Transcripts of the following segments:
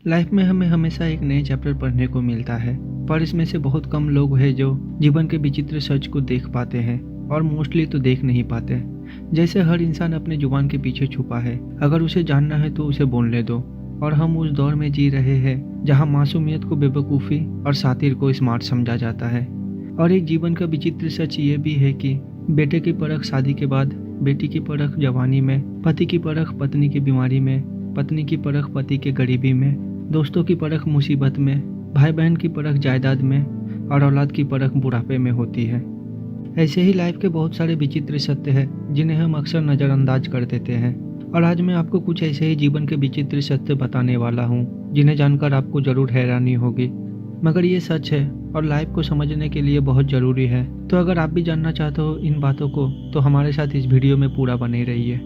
Life में हमें हमेशा एक नए चैप्टर पढ़ने को मिलता है, पर इसमें से बहुत कम लोग हैं जो जीवन के विचित्र सच को देख पाते हैं और मोस्टली तो देख नहीं पाते। जैसे हर इंसान अपने जुबान के पीछे छुपा है, अगर उसे जानना है तो उसे बोलने दो। और हम उस दौर में जी रहे हैं जहां मासूमियत को बेवकूफ़ी और सातिर को स्मार्ट समझा जाता है। और एक जीवन का विचित्र सच ये भी है कि बेटे की परख शादी के बाद, बेटी की परख जवानी में, पति की परख पत्नी की बीमारी में, पत्नी की परख पति के गरीबी में, दोस्तों की परख मुसीबत में, भाई बहन की परख जायदाद में और औलाद की परख बुढ़ापे में होती है। ऐसे ही लाइफ के बहुत सारे विचित्र सत्य हैं जिन्हें हम अक्सर नज़रअंदाज कर देते हैं। और आज मैं आपको कुछ ऐसे ही जीवन के विचित्र सत्य बताने वाला हूँ जिन्हें जानकर आपको ज़रूर हैरानी होगी, मगर ये सच है और लाइफ को समझने के लिए बहुत ज़रूरी है। तो अगर आप भी जानना चाहते हो इन बातों को तो हमारे साथ इस वीडियो में पूरा बने रहिए।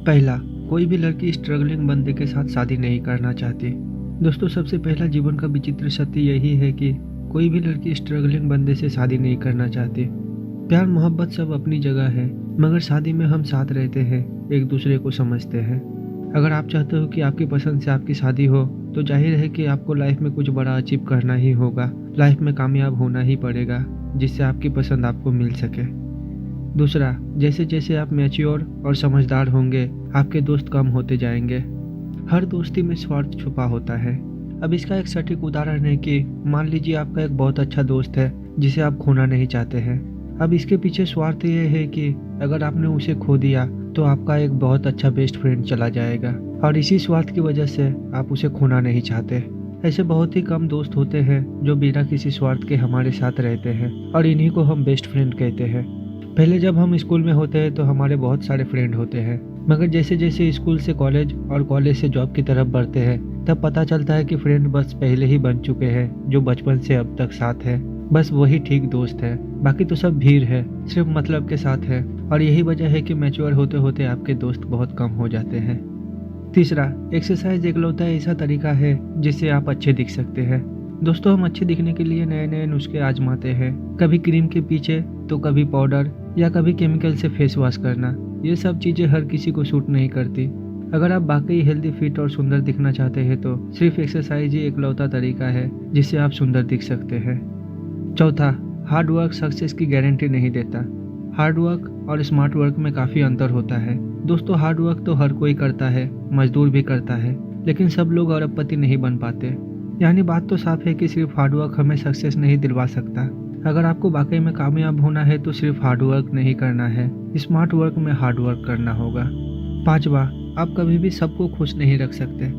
पहला, कोई भी लड़की स्ट्रगलिंग बंदे के साथ शादी नहीं करना चाहती। दोस्तों, सबसे पहला जीवन का विचित्र सत्य यही है कि कोई भी लड़की स्ट्रगलिंग बंदे से शादी नहीं करना चाहती। प्यार मोहब्बत सब अपनी जगह है, मगर शादी में हम साथ रहते हैं, एक दूसरे को समझते हैं। अगर आप चाहते हो कि आपकी पसंद से आपकी शादी हो तो जाहिर है कि आपको लाइफ में कुछ बड़ा अचीव करना ही होगा, लाइफ में कामयाब होना ही पड़ेगा जिससे आपकी पसंद आपको मिल सके। दूसरा, जैसे जैसे आप मैच्योर और समझदार होंगे आपके दोस्त कम होते जाएंगे। हर दोस्ती में स्वार्थ छुपा होता है। अब इसका एक सटीक उदाहरण है कि मान लीजिए आपका एक बहुत अच्छा दोस्त है जिसे आप खोना नहीं चाहते हैं। अब इसके पीछे स्वार्थ ये है कि अगर आपने उसे खो दिया तो आपका एक बहुत अच्छा बेस्ट फ्रेंड चला जाएगा, और इसी स्वार्थ की वजह से आप उसे खोना नहीं चाहते। ऐसे बहुत ही कम दोस्त होते हैं जो बिना किसी स्वार्थ के हमारे साथ रहते हैं, और इन्हीं को हम बेस्ट फ्रेंड कहते हैं। पहले जब हम स्कूल में होते हैं तो हमारे बहुत सारे फ्रेंड होते हैं, मगर जैसे जैसे स्कूल से कॉलेज और कॉलेज से जॉब की तरफ बढ़ते हैं तब पता चलता है कि फ्रेंड बस पहले ही बन चुके हैं जो बचपन से अब तक साथ है। बस वही ठीक दोस्त है, बाकी तो सब भीड़ है, सिर्फ मतलब के साथ है। और यही वजह है कि मैच्योर होते होते आपके दोस्त बहुत कम हो जाते हैं। तीसरा, एक्सरसाइज एकलौता ऐसा तरीका है जिससे आप अच्छे दिख सकते हैं। दोस्तों, हम अच्छे दिखने के लिए नए नए नुस्खे आजमाते हैं, कभी क्रीम के पीछे तो कभी पाउडर या कभी केमिकल से फेस वॉश करना। ये सब चीज़ें हर किसी को सूट नहीं करती। अगर आप वाकई हेल्दी, फिट और सुंदर दिखना चाहते हैं तो सिर्फ एक्सरसाइज ही एकलौता तरीका है जिससे आप सुंदर दिख सकते हैं। चौथा, हार्ड वर्क सक्सेस की गारंटी नहीं देता। हार्ड वर्क और स्मार्ट वर्क में काफ़ी अंतर होता है। दोस्तों, हार्ड वर्क तो हर कोई करता है, मजदूर भी करता है, लेकिन सब लोग अरबपति नहीं बन पाते। यानी बात तो साफ है कि सिर्फ हार्ड वर्क हमें सक्सेस नहीं दिलवा सकता। अगर आपको वाकई में कामयाब होना है तो सिर्फ हार्ड वर्क नहीं करना है, स्मार्ट वर्क में हार्ड वर्क करना होगा। पांचवा, आप कभी भी सबको खुश नहीं रख सकते।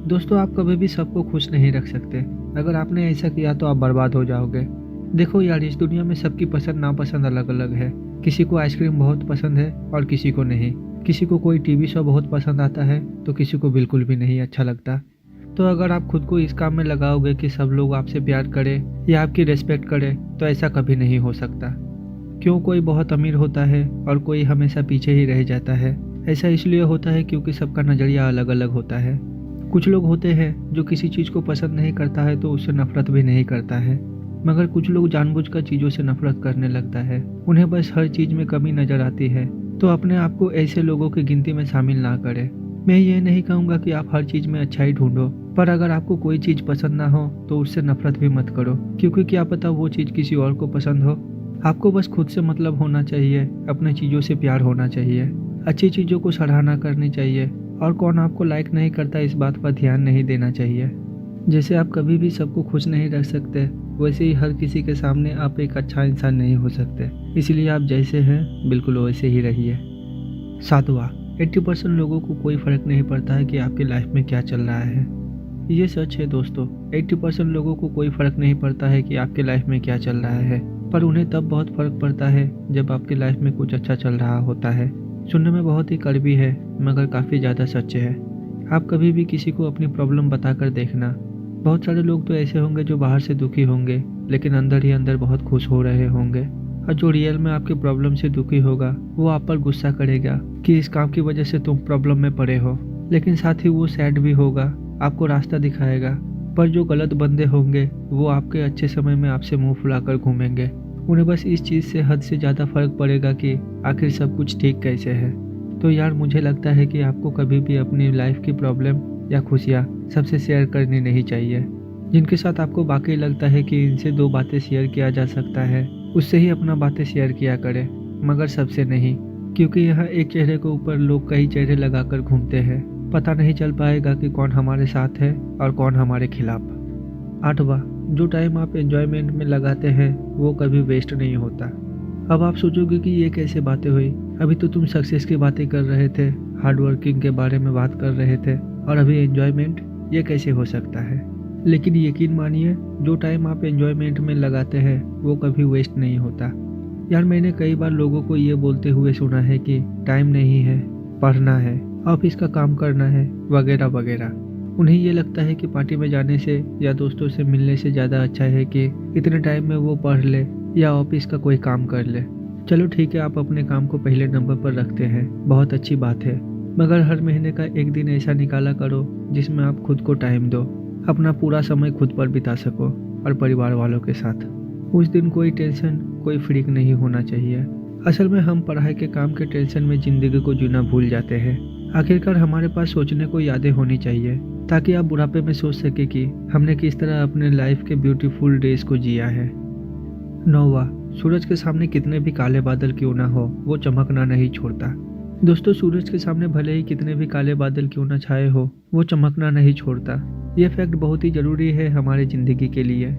दोस्तों, आप कभी भी सबको खुश नहीं रख सकते। अगर आपने ऐसा किया तो आप बर्बाद हो जाओगे। देखो यार, इस दुनिया में सबकी पसंद नापसंद अलग अलग है। किसी को आइसक्रीम बहुत पसंद है और किसी को नहीं। किसी को कोई टीवी शो बहुत पसंद आता है तो किसी को बिल्कुल भी नहीं अच्छा लगता। तो अगर आप खुद को इस काम में लगाओगे कि सब लोग आपसे प्यार करें या आपकी रिस्पेक्ट करें तो ऐसा कभी नहीं हो सकता। क्यों कोई बहुत अमीर होता है और कोई हमेशा पीछे ही रह जाता है? ऐसा इसलिए होता है क्योंकि सबका नज़रिया अलग अलग होता है। कुछ लोग होते हैं जो किसी चीज़ को पसंद नहीं करता है तो उससे नफरत भी नहीं करता है, मगर कुछ लोग जानबूझकर चीज़ों से नफरत करने लगता है। उन्हें बस हर चीज़ में कमी नज़र आती है। तो अपने आप को ऐसे लोगों की गिनती में शामिल ना करें। मैं ये नहीं कहूँगा कि आप हर चीज़ में अच्छाई ढूंढो, पर अगर आपको कोई चीज़ पसंद ना हो तो उससे नफरत भी मत करो, क्योंकि क्या पता वो चीज़ किसी और को पसंद हो। आपको बस खुद से मतलब होना चाहिए, अपने चीज़ों से प्यार होना चाहिए, अच्छी चीज़ों को सराहना करनी चाहिए, और कौन आपको लाइक नहीं करता इस बात पर ध्यान नहीं देना चाहिए। जैसे आप कभी भी सबको खुश नहीं रख सकते, वैसे ही हर किसी के सामने आप एक अच्छा इंसान नहीं हो सकते। इसलिए आप जैसे हैं बिल्कुल वैसे ही रहिए। सातवां, 80% लोगों को कोई फ़र्क नहीं पड़ता है कि आपकी लाइफ में क्या चल रहा है। ये सच है दोस्तों, 80% लोगों को कोई फ़र्क नहीं पड़ता है कि आपकी लाइफ में क्या चल रहा है, पर उन्हें तब बहुत फ़र्क पड़ता है जब आपकी लाइफ में कुछ अच्छा चल रहा होता है। सुनने में बहुत ही कड़वी है मगर काफ़ी ज़्यादा सच है। आप कभी भी किसी को अपनी प्रॉब्लम बताकर देखना। बहुत सारे लोग तो ऐसे होंगे जो बाहर से दुखी होंगे लेकिन अंदर ही अंदर बहुत खुश हो रहे होंगे, और जो रियल में आपकी प्रॉब्लम से दुखी होगा वो आप पर गुस्सा करेगा कि इस काम की वजह से तुम प्रॉब्लम में पड़े हो, लेकिन साथ ही वो सैड भी होगा, आपको रास्ता दिखाएगा। पर जो गलत बंदे होंगे वो आपके अच्छे समय में आपसे मुंह फुलाकर घूमेंगे। उन्हें बस इस चीज़ से हद से ज़्यादा फर्क पड़ेगा कि आखिर सब कुछ ठीक कैसे है। तो यार, मुझे लगता है कि आपको कभी भी अपनी लाइफ की प्रॉब्लम या खुशियाँ सबसे शेयर करनी नहीं चाहिए। जिनके साथ आपको वाकई लगता है कि इनसे 2 बातें शेयर किया जा सकता है, उससे ही अपना बातें शेयर किया करें, मगर सबसे नहीं, क्योंकि यहाँ एक चेहरे के ऊपर लोग कई चेहरे लगाकर घूमते हैं। पता नहीं चल पाएगा कि कौन हमारे साथ है और कौन हमारे खिलाफ। 8वां, जो टाइम आप एंजॉयमेंट में लगाते हैं वो कभी वेस्ट नहीं होता। अब आप सोचोगे कि ये कैसे बातें हुई, अभी तो तुम सक्सेस की बातें कर रहे थे, हार्ड वर्किंग के बारे में बात कर रहे थे, और अभी एंजॉयमेंट, ये कैसे हो सकता है? लेकिन यकीन मानिए, जो टाइम आप एंजॉयमेंट में लगाते हैं वो कभी वेस्ट नहीं होता। यार, मैंने कई बार लोगों को ये बोलते हुए सुना है कि टाइम नहीं है, पढ़ना है, ऑफिस का काम करना है, वगैरह वगैरह। उन्हें ये लगता है कि पार्टी में जाने से या दोस्तों से मिलने से ज़्यादा अच्छा है कि इतने टाइम में वो पढ़ ले या ऑफिस का कोई काम कर ले। चलो ठीक है, आप अपने काम को पहले नंबर पर रखते हैं, बहुत अच्छी बात है, मगर हर महीने का एक दिन ऐसा निकाला करो जिसमें आप खुद को टाइम दो, अपना पूरा समय खुद पर बिता सको और परिवार वालों के साथ। उस दिन कोई टेंशन, कोई फ्रीक नहीं होना चाहिए। असल में हम पढ़ाई के काम के टेंशन में ज़िंदगी को जीना भूल जाते हैं। आखिरकार हमारे पास सोचने को यादें होनी चाहिए, ताकि आप बुढ़ापे में सोच सके कि हमने किस तरह अपने लाइफ के ब्यूटीफुल डेज को जिया है। 9वां, सूरज के सामने कितने भी काले बादल क्यों ना हो, वो चमकना नहीं छोड़ता। दोस्तों, सूरज के सामने भले ही कितने भी काले बादल क्यों ना छाए हो, वो चमकना नहीं छोड़ता। ये फैक्ट बहुत ही ज़रूरी है हमारी ज़िंदगी के लिए।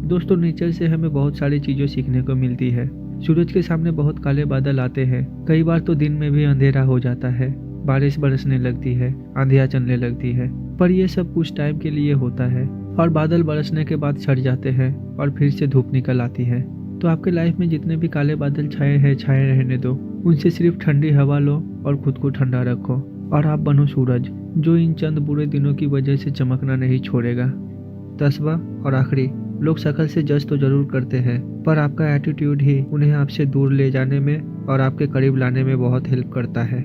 दोस्तों, नेचर से हमें बहुत सारी चीज़ें सीखने को मिलती है। सूरज के सामने बहुत काले बादल आते हैं, कई बार तो दिन में भी अंधेरा हो जाता है, बारिश बरसने लगती है, आंधियाँ चलने लगती है, पर यह सब कुछ टाइम के लिए होता है और बादल बरसने के बाद छट जाते हैं और फिर से धूप निकल आती है। तो आपके लाइफ में जितने भी काले बादल छाए हैं, छाए रहने दो, उनसे सिर्फ ठंडी हवा लो और खुद को ठंडा रखो, और आप बनो सूरज, जो इन चंद बुरे दिनों की वजह से चमकना नहीं छोड़ेगा। 10वां और आखिरी, लोग शक्ल से जज तो जरूर करते हैं, पर आपका एटीट्यूड ही उन्हें आपसे दूर ले जाने में और आपके करीब लाने में बहुत हेल्प करता है।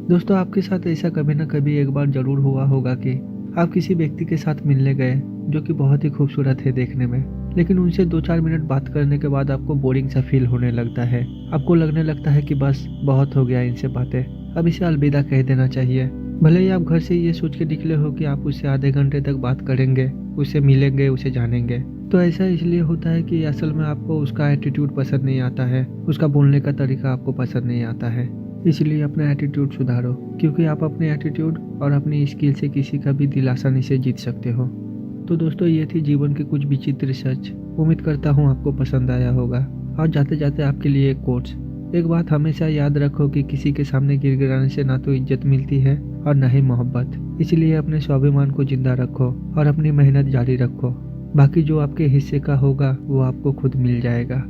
दोस्तों, आपके साथ ऐसा कभी ना कभी एक बार जरूर हुआ होगा कि आप किसी व्यक्ति के साथ मिलने गए जो कि बहुत ही खूबसूरत है देखने में, लेकिन उनसे 2-4 मिनट बात करने के बाद आपको बोरिंग सा फील होने लगता है। आपको लगने लगता है कि बस बहुत हो गया इनसे बातें, अब इसे अलविदा कह देना चाहिए। भले ही आप घर से ये सोच के निकले हो कि आप उससे आधे घंटे तक बात करेंगे, उससे मिलेंगे, उसे जानेंगे, तो ऐसा इसलिए होता है कि असल में आपको उसका एटीट्यूड पसंद नहीं आता है, उसका बोलने का तरीका आपको पसंद नहीं आता है। इसलिए अपना एटीट्यूड सुधारो, क्योंकि आप अपने एटीट्यूड और अपनी स्किल से किसी का भी दिल आसानी से जीत सकते हो। तो दोस्तों, ये थी जीवन के कुछ विचित्र सच। उम्मीद करता हूँ आपको पसंद आया होगा। और जाते जाते आपके लिए एक कोट्स, एक बात हमेशा याद रखो कि किसी के सामने गिड़गिड़ाने से ना तो इज्जत मिलती है और ना ही मोहब्बत। इसलिए अपने स्वाभिमान को जिंदा रखो और अपनी मेहनत जारी रखो। बाकी जो आपके हिस्से का होगा वो आपको खुद मिल जाएगा।